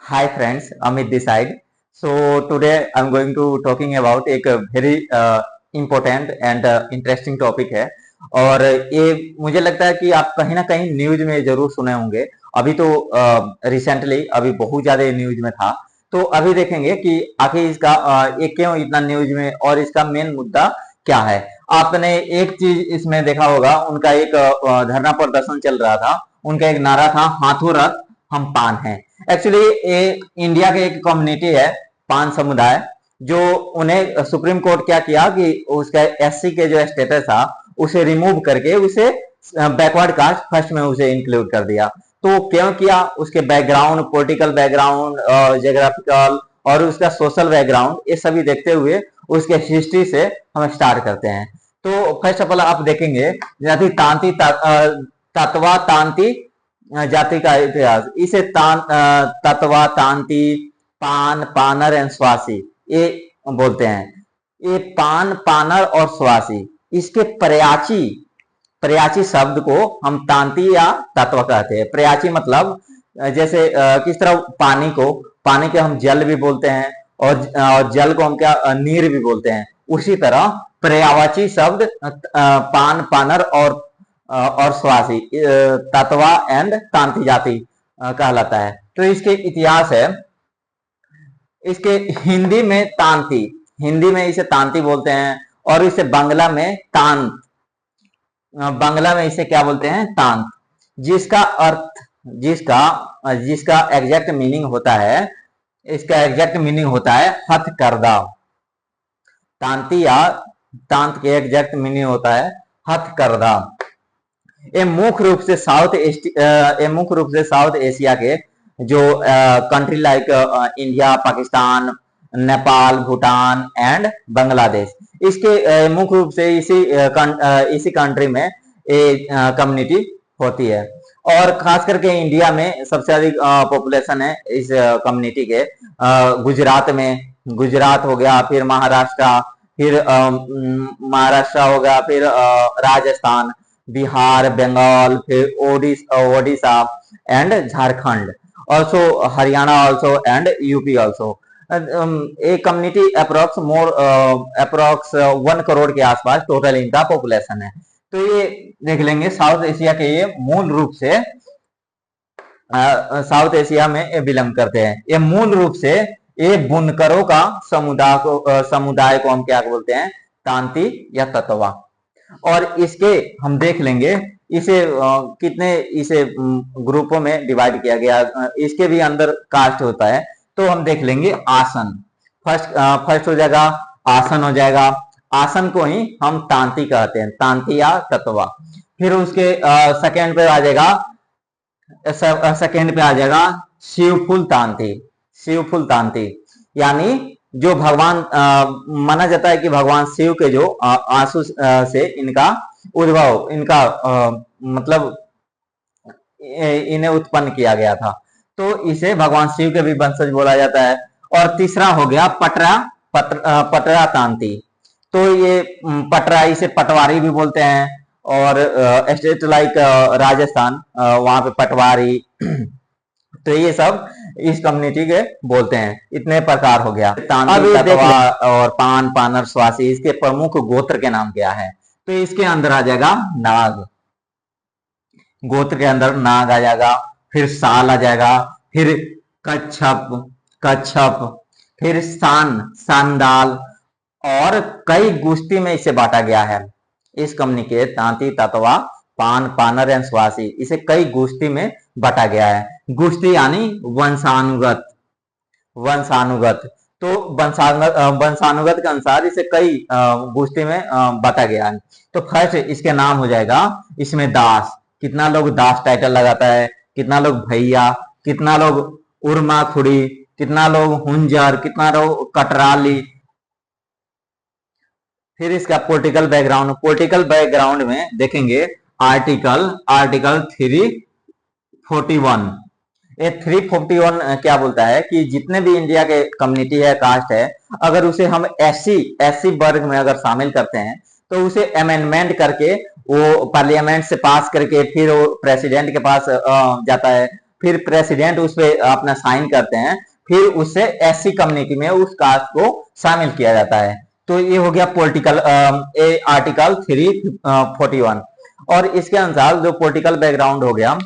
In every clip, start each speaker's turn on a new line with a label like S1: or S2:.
S1: Hi friends, Amit this side. So today I'm going to talking about एक very important and interesting topic है और ये मुझे लगता है कि आप कहीं ना कहीं न्यूज में जरूर सुने होंगे। अभी तो रिसेंटली अभी बहुत ज्यादा न्यूज में था। तो अभी देखेंगे कि आखिर इसका ये क्यों इतना न्यूज में और इसका मेन मुद्दा क्या है। आपने एक चीज इसमें देखा होगा, उनका एक धरना प्रदर्शन चल रहा था। उनका एक नारा था, हाथों रख हम पान हैं। एक्चुअली ये इंडिया के एक कम्युनिटी है, पान समुदाय, जो उन्हें सुप्रीम कोर्ट क्या किया कि उसका एससी के जो स्टेटस था उसे रिमूव करके उसे बैकवर्ड कास्ट फर्स्ट में उसे इंक्लूड कर दिया। तो क्यों किया, उसके बैकग्राउंड, पॉलिटिकल बैकग्राउंड, जियोग्राफिकल और उसका सोशल बैकग्राउंड, ये सभी देखते हुए उसके हिस्ट्री से हम स्टार्ट करते हैं। तो फर्स्ट ऑफ ऑल आप देखेंगे जाति तांती तत्वा तांती जाति का इतिहास। इसे तत्वा तांती, पान, पानर एंड स्वासी ये बोलते हैं। ये पान, पानर और स्वासी, इसके प्रयाची प्रयाची शब्द को हम तांती या तत्व कहते हैं। प्रयाची मतलब जैसे किस तरह पानी के हम जल भी बोलते हैं और जल को हम क्या नीर भी बोलते हैं। उसी तरह पर्यावाची शब्द पान, पानर और स्वासी, तत्वा एंड तांती जाति कहलाता है। तो इसके इतिहास है, इसके हिंदी में तांती, हिंदी में इसे तांती बोलते हैं और इसे बांग्ला में बांग्ला में इसे क्या बोलते हैं, तांत, जिसका अर्थ जिसका एग्जैक्ट मीनिंग होता है, इसका एग्जैक्ट मीनिंग होता है हथकरघा। तांती या तांत के एग्जैक्ट मीनिंग होता है हथकरघा। ये मुख्य रूप से साउथ एशिया के जो country like India, Pakistan, Nepal, Bhutan and Bangladesh, इसके मुख्य रूप से इसी कंट्री में ये कम्युनिटी होती है। और खास करके इंडिया में सबसे अधिक पॉपुलेशन है इस कम्युनिटी के। गुजरात हो गया, फिर महाराष्ट्र, फिर महाराष्ट्र हो गया, फिर राजस्थान, बिहार, बंगाल, फिर Odisha and Jharkhand, also Haryana also and UP also. एक कम्युनिटी अप्रोक्स 1 करोड़ के आसपास टोटल इनका पॉपुलेशन है। तो ये देख लेंगे, साउथ एशिया के ये मूल रूप से साउथ एशिया में बिलोंग करते हैं। ये मूल रूप से ये बुनकरों का समुदाय को हम क्या बोलते हैं, तांती या ततवा। और इसके हम देख लेंगे इसे इसे ग्रुपों में डिवाइड किया गया। इसके भी अंदर कास्ट होता है। तो हम देख लेंगे आसन, फर्स्ट हो जाएगा आसन, हो जाएगा आसन को ही हम तांती कहते हैं, तांती या ततवा। फिर उसके सेकेंड पे आ जाएगा शिवफुल तांती, यानी जो भगवान माना जाता है कि भगवान शिव के जो आंसू से इनका उद्भव, मतलब इन्हें उत्पन्न किया गया था। तो इसे भगवान शिव के भी वंशज बोला जाता है। और तीसरा हो गया पटरा तांती। तो ये पटरा, इसे पटवारी भी बोलते हैं। और स्टेट लाइक राजस्थान, वहां पे पटवारी तो ये सब इस कम्युनिटी के बोलते हैं। इतने प्रकार हो गया। तांती, ततवा और पान, पानर, स्वासी, इसके प्रमुख गोत्र के नाम क्या है। तो इसके अंदर आ जाएगा नाग, गोत्र के अंदर नाग आ जाएगा। फिर साल आ जाएगा, फिर कच्छप, फिर सांडाल, और कई गुस्ती में इसे बांटा गया है। इस कम्युनिटी के तांती, ततवा, पान, पानर एंड स्वासी, इसे कई गुस्ती में बांटा गया है। गुस्ती यानी वंशानुगत। तो वंशानुगत के अनुसार इसे कई गुस्ती में बांटा गया है। तो फर्स्ट इसके नाम हो जाएगा, इसमें दास, कितना लोग दास टाइटल लगाता है, कितना लोग भैया, कितना लोग उर्मा खुड़ी, कितना लोग हुंजर, कितना लोग कटराली। फिर इसका पॉलिटिकल बैकग्राउंड में देखेंगे आर्टिकल 341। ये 341 क्या बोलता है कि जितने भी इंडिया के कम्युनिटी है, कास्ट है, अगर उसे हम एससी वर्ग में अगर शामिल करते हैं तो उसे अमेंडमेंट करके वो पार्लियामेंट से पास करके फिर वो प्रेसिडेंट के पास जाता है। फिर प्रेसिडेंट उस पे अपना साइन करते हैं, फिर उससे एससी कम्युनिटी में उस कास्ट को शामिल किया जाता है। तो ये हो गया पॉलिटिकल आर्टिकल 341। और इसके अनुसार जो पॉलिटिकल बैकग्राउंड हो गया,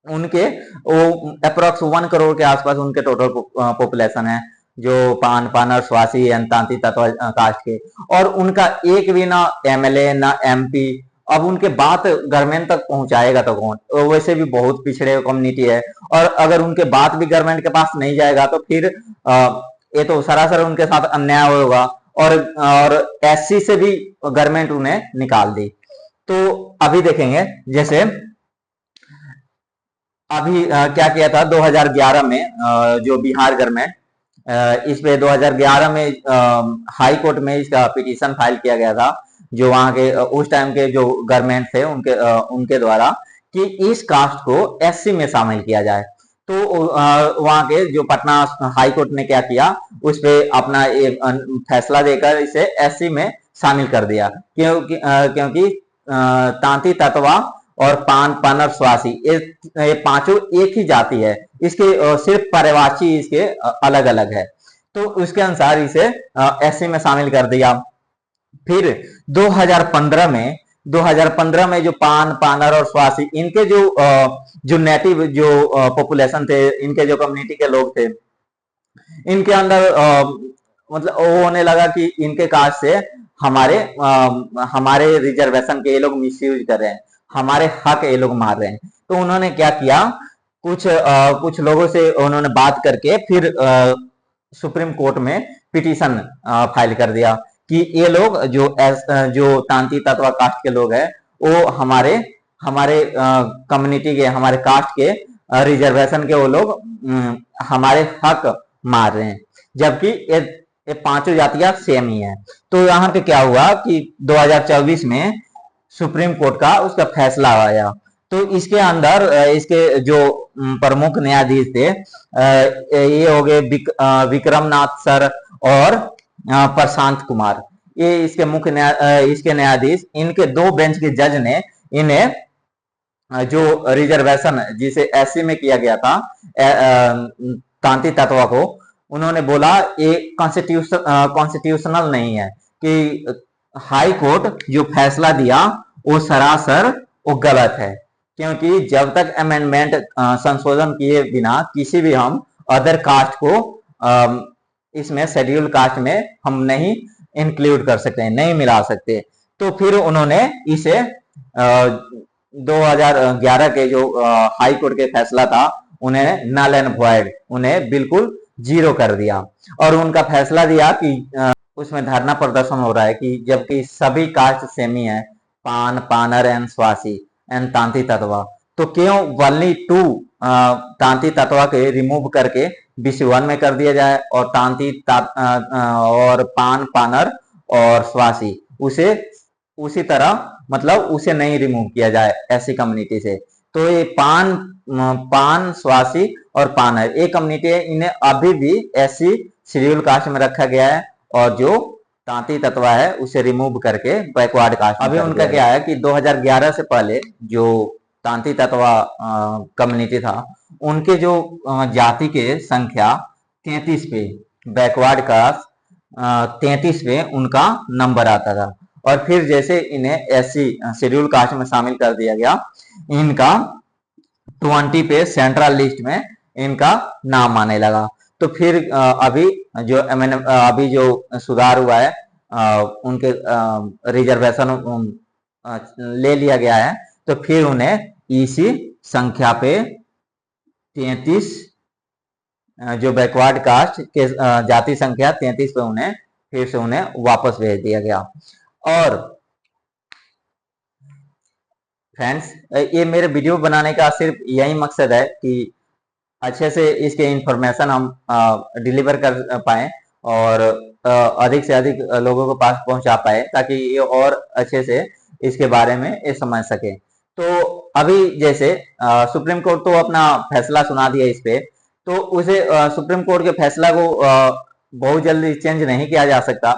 S1: उनके वो अप्रोक्स 1 करोड़ के आसपास उनके टोटल पॉपुलेशन है, जो पानर स्वासी तांती तत्व कास्ट के। और उनका एक भी ना एमएलए ना एमपी, अब उनके बात गवर्नमेंट तक पहुंचाएगा तो कौन? वैसे भी बहुत पिछड़े कम्युनिटी है, और अगर उनके बात भी गवर्नमेंट के पास नहीं जाएगा तो फिर ये तो सरासर उनके साथ अन्याय होगा, और एससी से भी गवर्नमेंट उन्हें निकाल दी। तो अभी देखेंगे, जैसे अभी क्या किया था 2011 में, जो बिहार गवर्नमेंट, इस पे 2011 में हाई कोर्ट में इसका पिटीशन फाइल किया गया था, जो वहां के उस टाइम के जो गवर्नमेंट थे उनके द्वारा, कि इस कास्ट को एससी में शामिल किया जाए। तो वहां के जो पटना हाई कोर्ट ने क्या किया, उस पे अपना एक फैसला देकर इसे एससी में शामिल कर दिया, क्योंकि तांती ततवा और पानर स्वासी ये पांचों एक ही जाति है, इसके सिर्फ पर्यवाची इसके अलग अलग है। तो उसके अनुसार इसे एससी में शामिल कर दिया। फिर 2015 में जो पानर और स्वासी, इनके जो नेटिव जो पॉपुलेशन थे, इनके जो कम्युनिटी के लोग थे, इनके अंदर मतलब वो होने लगा कि इनके कास्ट से हमारे रिजर्वेशन के ये लोग मिसयूज कर रहे हैं, हमारे हक ये लोग मार रहे हैं। तो उन्होंने क्या किया, कुछ लोगों से उन्होंने बात करके फिर सुप्रीम कोर्ट में पिटीशन फाइल कर दिया कि ये लोग जो तांती तत्वा कास्ट के लोग हैं, वो हमारे कम्युनिटी के, हमारे कास्ट के रिजर्वेशन के वो लोग हमारे हक मार रहे हैं, जबकि ये पांचों जातियां सेम ही है। तो यहाँ पे क्या हुआ कि 2024 में सुप्रीम कोर्ट का उसका फैसला आया। तो इसके अंदर इसके जो प्रमुख न्यायाधीश थे, ये हो गए विक्रम नाथ सर और प्रशांत कुमार, ये इसके इसके न्यायाधीश, इनके 2 बेंच के जज ने इन्हें जो रिजर्वेशन जिसे एससी में किया गया था तांती तत्वा को, उन्होंने बोला ये कॉन्स्टिट्यूशनल नहीं है, कि हाई कोर्ट जो फैसला दिया वो सरासर वो गलत है, क्योंकि जब तक अमेंडमेंट संशोधन किए बिना किसी भी हम अदर कास्ट को इसमें शेड्यूल कास्ट में हम नहीं इंक्लूड कर सकते, नहीं मिला सकते। तो फिर उन्होंने इसे 2011 के जो हाई कोर्ट के फैसला था, उन्हें नल एंड वॉइड, उन्हें बिल्कुल जीरो कर दिया। और उनका फैसला दिया कि उसमें धरना प्रदर्शन हो रहा है कि जबकि सभी कास्ट सेमी है, पानर एंड स्वासी एंड तांती तत्वा, तो क्यों वनली 2 तांती तत्वा के रिमूव करके BC1 में कर दिया जाए, और और पानर और स्वासी उसे उसी तरह मतलब उसे नहीं रिमूव किया जाए ऐसी कम्युनिटी से। तो ये पान स्वासी और पानर एक कम्युनिटी है, इन्हें अभी भी ऐसी शेड्यूल कास्ट में रखा गया है, और जो तांती तत्वा है उसे रिमूव करके बैकवर्ड कास्ट। अभी उनका क्या है कि 2011 से पहले जो तांती तत्वा कम्युनिटी था, उनके जो जाति के संख्या 33 पे, बैकवर्ड कास्ट 33 पे उनका नंबर आता था। और फिर जैसे इन्हें एससी शेड्यूल कास्ट में शामिल कर दिया गया, इनका 20 पे सेंट्रल लिस्ट में इनका नाम आने लगा। तो फिर अभी जो सुधार हुआ है, उनके रिजर्वेशन ले लिया गया है, तो फिर उन्हें इसी संख्या पे 33 जो बैकवर्ड कास्ट के जाति संख्या 33 पे उन्हें फिर से उन्हें वापस भेज दिया गया। और फ्रेंड्स, ये मेरे वीडियो बनाने का सिर्फ यही मकसद है कि अच्छे से इसके इंफॉर्मेशन हम डिलीवर कर पाए, और अधिक से अधिक लोगों के पास पहुंचा पाए, ताकि ये और अच्छे से इसके बारे में ये समझ सके। तो अभी जैसे सुप्रीम कोर्ट तो अपना फैसला सुना दिया इस पे, तो उसे सुप्रीम कोर्ट के फैसला को बहुत जल्दी चेंज नहीं किया जा सकता,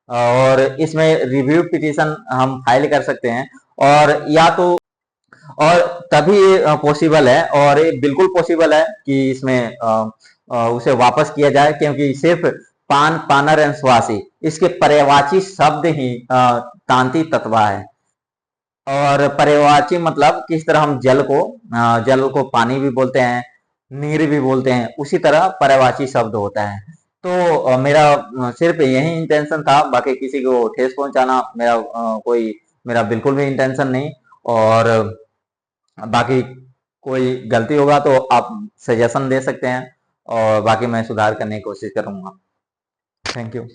S1: और इसमें रिव्यू पिटीशन हम फाइल कर सकते हैं, और और तभी ये पॉसिबल है, और ये बिल्कुल पॉसिबल है कि इसमें उसे वापस किया जाए, क्योंकि सिर्फ पान, पानर एंड स्वासी इसके पर्यायवाची शब्द ही तांती तत्वा है। और पर्यायवाची मतलब किस तरह हम जल को पानी भी बोलते हैं, नीर भी बोलते हैं, उसी तरह पर्यायवाची शब्द होता है। तो मेरा सिर्फ यही इंटेंशन था, बाकी किसी को ठेस पहुंचाना मेरा बिल्कुल भी इंटेंशन नहीं। और बाकी कोई गलती होगा तो आप सजेशन दे सकते हैं, और बाकी मैं सुधार करने की कोशिश करूंगा। Thank you.